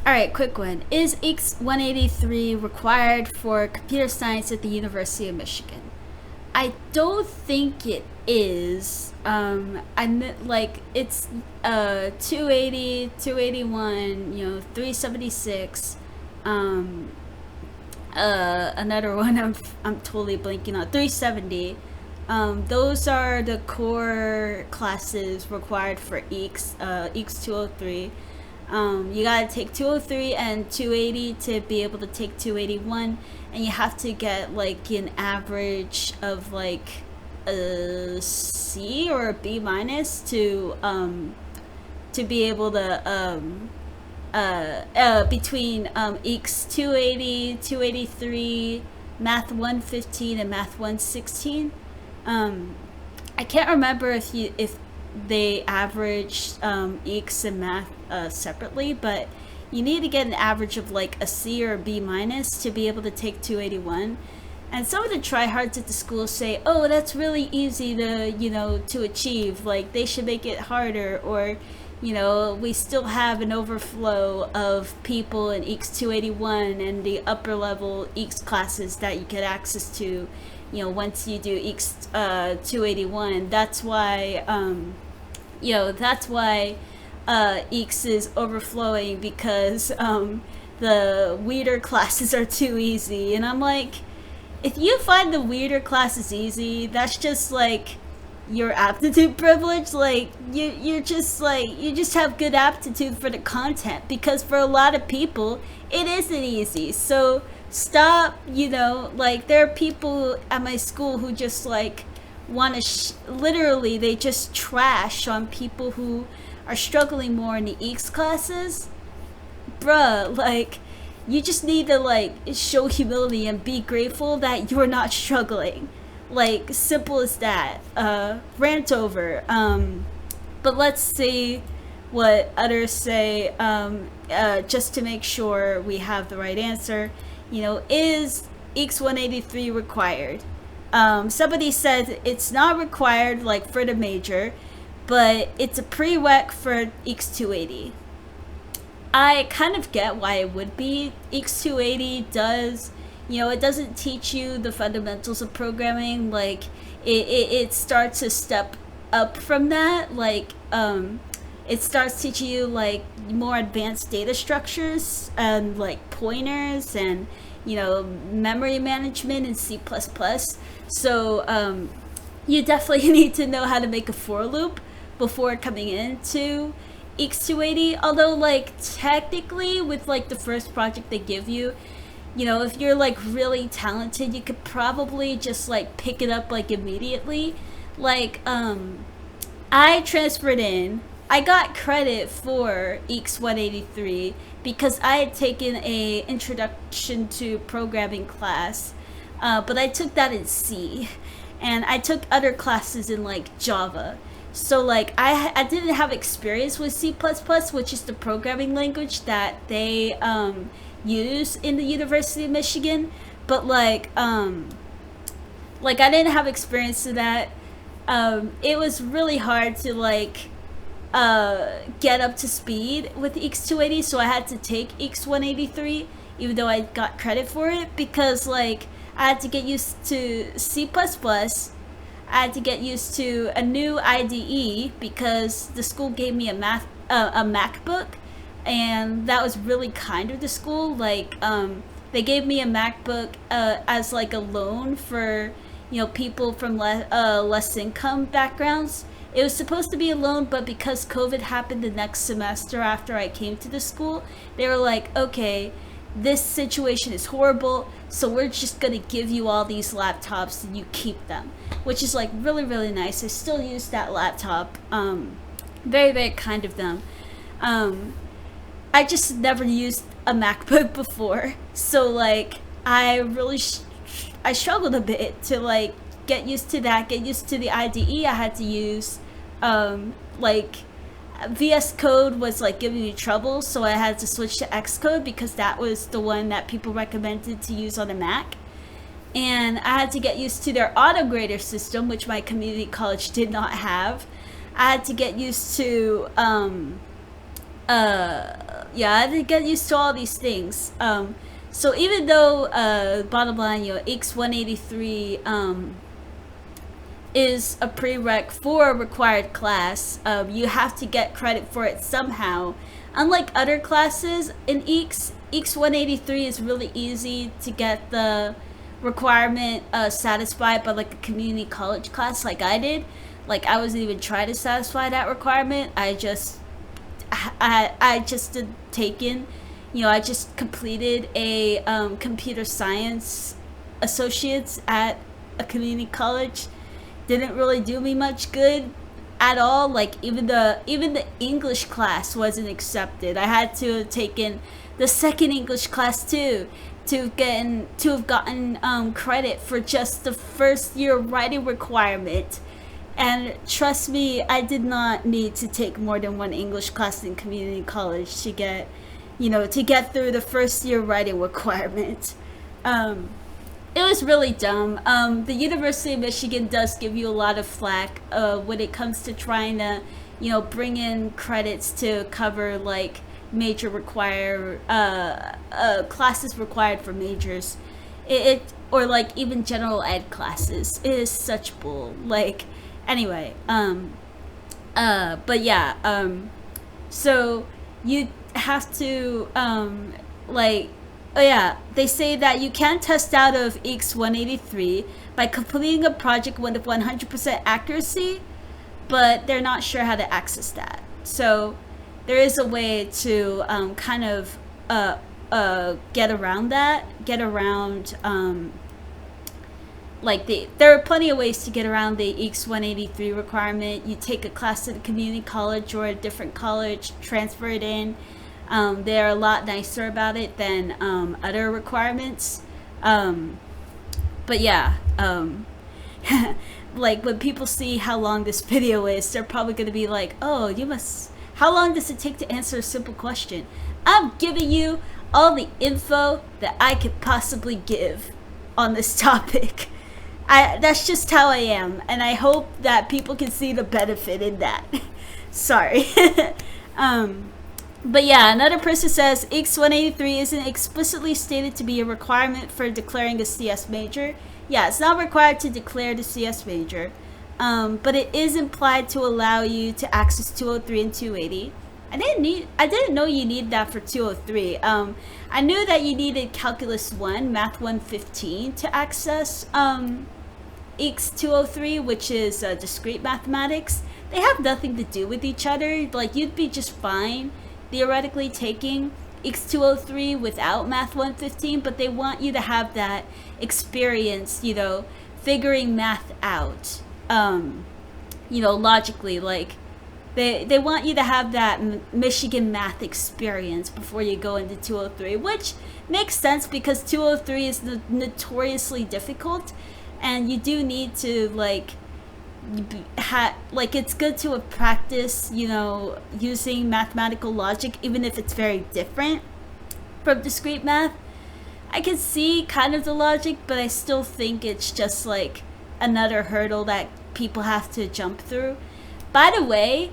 Alright, quick one. Is EECS 183 required for computer science at the University of Michigan? I don't think it is. It's 280, 281, 376. Another one I'm totally blanking on. 370. Those are the core classes required for EECS 203. You gotta take 203 and 280 to be able to take 281, and you have to get like an average of like a C or a B minus to be able to between EECS 280, 283, Math 115, and Math 116. I can't remember if they averaged EECS and Math separately, but you need to get an average of like a C or a B minus to be able to take 281. And some of the tryhards at the school say, oh, that's really easy to achieve, like they should make it harder, or we still have an overflow of people in EECS 281 and the upper level EECS classes that you get access to once you do EECS 281. That's why EECS is overflowing, because the weirder classes are too easy. And I'm like, if you find the weirder classes easy, that's just like your aptitude privilege. Like you just have good aptitude for the content, because for a lot of people it isn't easy. So stop, there are people at my school who just like want to literally they just trash on people who are struggling more in the EECS classes. Bruh, like you just need to show humility and be grateful that you're not struggling. Like, simple as that. Rant over. But let's see what others say, just to make sure we have the right answer. Is EECS 183 required? Somebody said it's not required, like for the major, but it's a prereq for EECS 280. I kind of get why it would be. EECS 280 does, it doesn't teach you the fundamentals of programming. Like, it starts a step up from that. Like, it starts teaching you, like, more advanced data structures and, like, pointers and, memory management in C++. So, you definitely need to know how to make a for loop before coming into EECS 280. Although, like, technically, with, like, the first project they give you, if you're like really talented, you could probably just like pick it up like immediately. Like, I transferred in. I got credit for EECS 183 because I had taken a introduction to programming class, but I took that in C, and I took other classes in like Java. So like I didn't have experience with C++, which is the programming language that they use in the University of Michigan, but like I didn't have experience in that. It was really hard to like get up to speed with EECS 280, so I had to take EECS 183 even though I got credit for it, because like I had to get used to C++. I had to get used to a new IDE because the school gave me a MacBook, and that was really kind of the school. Like, they gave me a MacBook as like a loan for people from less income backgrounds. It was supposed to be a loan, but because COVID happened the next semester after I came to the school, they were like, okay, this situation is horrible, so we're just gonna give you all these laptops and you keep them, which is like really, really nice. I still use that laptop. Very, very kind of them. I just never used a MacBook before, so like I really I struggled a bit to like get used to that, get used to the IDE I had to use. Like VS Code was like giving me trouble, so I had to switch to Xcode because that was the one that people recommended to use on a Mac. And I had to get used to their autograder system, which my community college did not have. I had to get used to yeah, I had to get used to all these things. So even though bottom line, EECS 183 is a prereq for a required class, you have to get credit for it somehow. Unlike other classes in EECS 183 is really easy to get the requirement satisfied by like a community college class like I did. Like I wasn't even trying to satisfy that requirement. I just did taken, I just completed a computer science associates at a community college. Didn't really do me much good at all. Like even the English class wasn't accepted. I had to have taken the second English class too to have gotten credit for just the first year writing requirement. And trust me, I did not need to take more than one English class in community college to get through the first year writing requirement. It was really dumb. The University of Michigan does give you a lot of flack when it comes to trying to, bring in credits to cover like major classes required for majors. Or like even general ed classes. It is such bull. Like, anyway, but yeah, so you have to, oh yeah, they say that you can test out of EECS 183 by completing a project with 100% accuracy, but they're not sure how to access that. So there is a way to kind of get around that, there are plenty of ways to get around the EECS 183 requirement. You take a class at a community college or a different college, transfer it in. They're a lot nicer about it than other requirements. But yeah, like when people see how long this video is, they're probably going to be like, oh, how long does it take to answer a simple question? I'm giving you all the info that I could possibly give on this topic. That's just how I am, and I hope that people can see the benefit in that. Sorry. But yeah, another person says EECS 183 isn't explicitly stated to be a requirement for declaring a CS major. Yeah, it's not required to declare the CS major, but it is implied to allow you to access 203 and 280. I didn't know you need that for 203. I knew that you needed Calculus 1, Math 115 to access EECS 203, which is discrete mathematics. They have nothing to do with each other. Like, you'd be just fine theoretically taking EECS 203 without Math 115, but they want you to have that experience, figuring math out, logically. Like, they want you to have that Michigan math experience before you go into 203, which makes sense because 203 is notoriously difficult, and you do need to it's good to have practice, using mathematical logic, even if it's very different from discrete math. I can see kind of the logic, but I still think it's just like another hurdle that people have to jump through. By the way,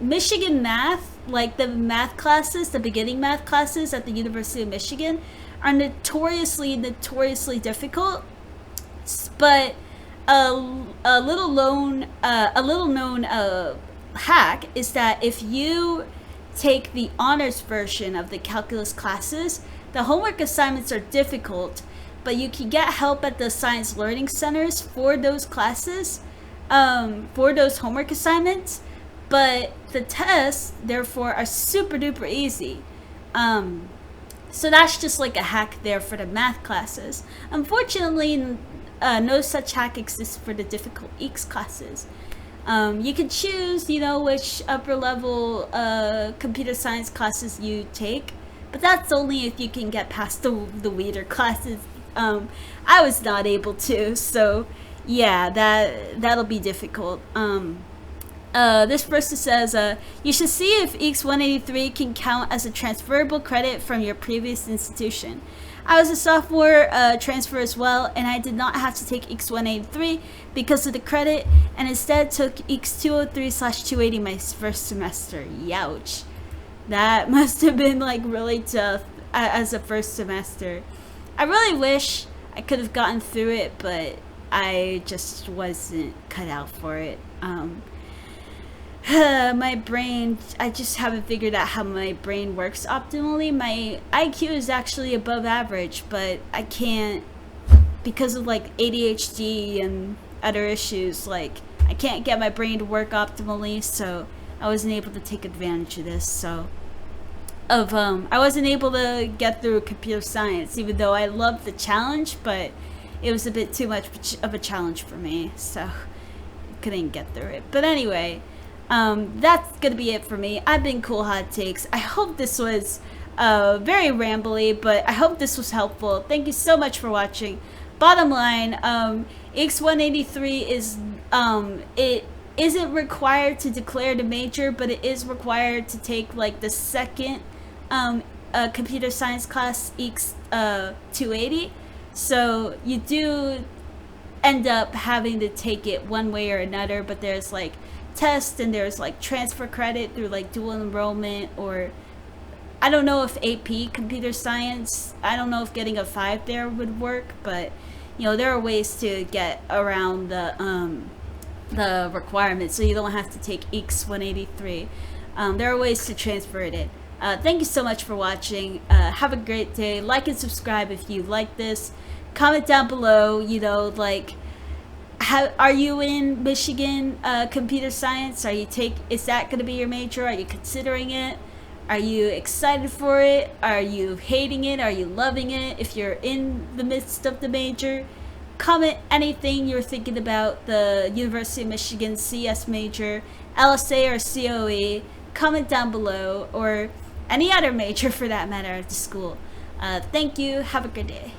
Michigan math, like the math classes, the beginning math classes at the University of Michigan, are notoriously difficult. But a little known hack is that if you take the honors version of the calculus classes, the homework assignments are difficult, but you can get help at the science learning centers for those classes, for those homework assignments. But the tests, therefore, are super duper easy. So that's just like a hack there for the math classes. Unfortunately, no such hack exists for the difficult EECS classes. You can choose, which upper level computer science classes you take, but that's only if you can get past the weeder classes. I was not able to, so yeah, that'll be difficult. This person says, you should see if EECS 183 can count as a transferable credit from your previous institution. I was a sophomore transfer as well, and I did not have to take EECS 183 because of the credit, and instead took EECS 203/280 my first semester. Youch. That must have been like really tough as a first semester. I really wish I could have gotten through it, but I just wasn't cut out for it. My brain, I just haven't figured out how my brain works optimally. My IQ is actually above average, but I can't, because of like ADHD and other issues, like I can't get my brain to work optimally, so I wasn't able to take advantage of this. So I wasn't able to get through computer science, even though I loved the challenge, but it was a bit too much of a challenge for me, so couldn't get through it. But anyway, that's gonna be it for me. I've been CoolHotTakes. I hope this was very rambly, but I hope this was helpful. Thank you so much for watching. Bottom line, X183 is it isn't required to declare the major, but it is required to take like the second computer science class, EECS 280. So you do end up having to take it one way or another, but there's like tests and there's like transfer credit through like dual enrollment, or I don't know if AP computer science, I don't know if getting a 5 there would work, but you know, there are ways to get around the requirements, so you don't have to take EECS 183. There are ways to transfer it in. Thank you so much for watching. Have a great day. Like and subscribe if you like this. Comment down below, you know, like, are you in Michigan computer science? Is that going to be your major? Are you considering it? Are you excited for it? Are you hating it? Are you loving it? If you're in the midst of the major, comment anything you're thinking about the University of Michigan CS major, LSA or COE. Comment down below, or any other major for that matter at the school. Thank you. Have a good day.